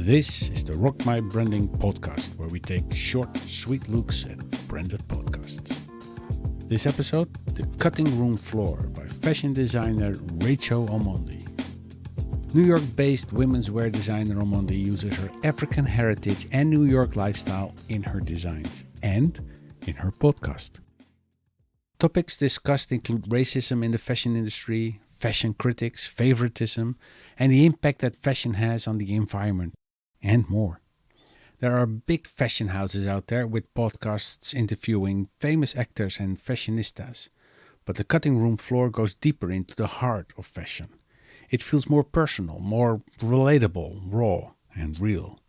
This is the Rock My Branding podcast, where we take short, sweet looks at branded podcasts. This episode, The Cutting Room Floor by fashion designer Recho Osmondi. New York-based women's wear designer Osmondi uses her African heritage and New York lifestyle in her designs and in her podcast. Topics discussed include racism in the fashion industry, fashion critics, favoritism, and the impact that fashion has on the environment, and more. There are big fashion houses out there with podcasts interviewing famous actors and fashionistas, but the cutting room floor goes deeper into the heart of fashion. It feels more personal, more relatable, raw, and real.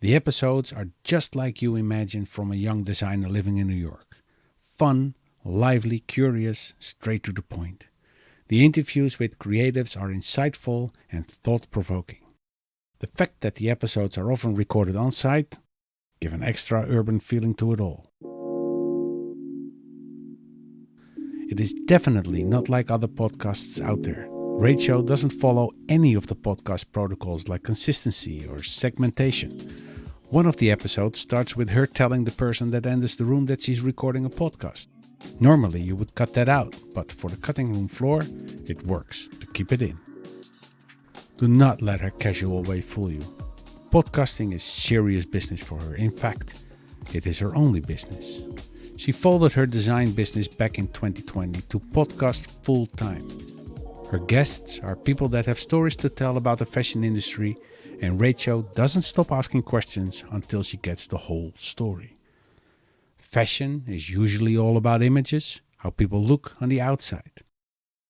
The episodes are just like you imagine from a young designer living in New York. Fun, lively, curious, straight to the point. The interviews with creatives are insightful and thought-provoking. The fact that the episodes are often recorded on site give an extra urban feeling to it all. It is definitely not like other podcasts out there. Recho doesn't follow any of the podcast protocols like consistency or segmentation. One of the episodes starts with her telling the person that enters the room that she's recording a podcast. Normally you would cut that out, but for the cutting room floor, it works to keep it in. Do not let her casual way fool you. Podcasting is serious business for her. In fact, it is her only business. She folded her design business back in 2020 to podcast full time. Her guests are people that have stories to tell about the fashion industry, and Recho doesn't stop asking questions until she gets the whole story. Fashion is usually all about images, how people look on the outside.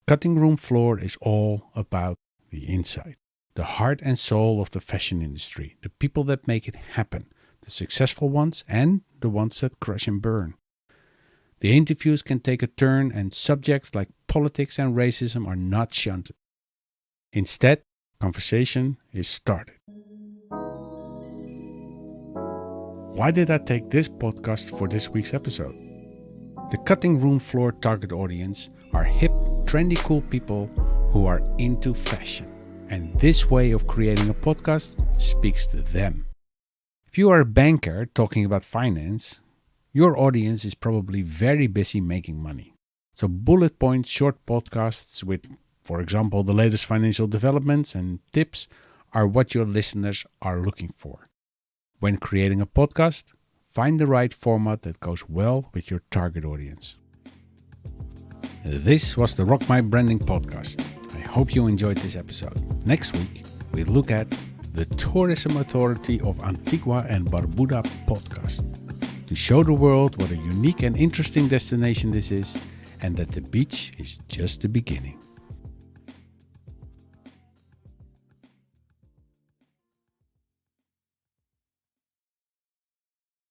Cutting room floor is all about the inside, the heart and soul of the fashion industry, the people that make it happen, the successful ones and the ones that crash and burn. The interviews can take a turn and subjects like politics and racism are not shunted. Instead, conversation is started. Why did I take this podcast for this week's episode? The cutting room floor target audience are hip, trendy, cool people who are into fashion. And this way of creating a podcast speaks to them. If you are a banker talking about finance, your audience is probably very busy making money. So bullet point short podcasts with, for example, the latest financial developments and tips are what your listeners are looking for. When creating a podcast, find the right format that goes well with your target audience. This was the Rock My Branding podcast. I hope you enjoyed this episode. Next week, we look at the Tourism Authority of Antigua and Barbuda podcast to show the world what a unique and interesting destination this is and that the beach is just the beginning.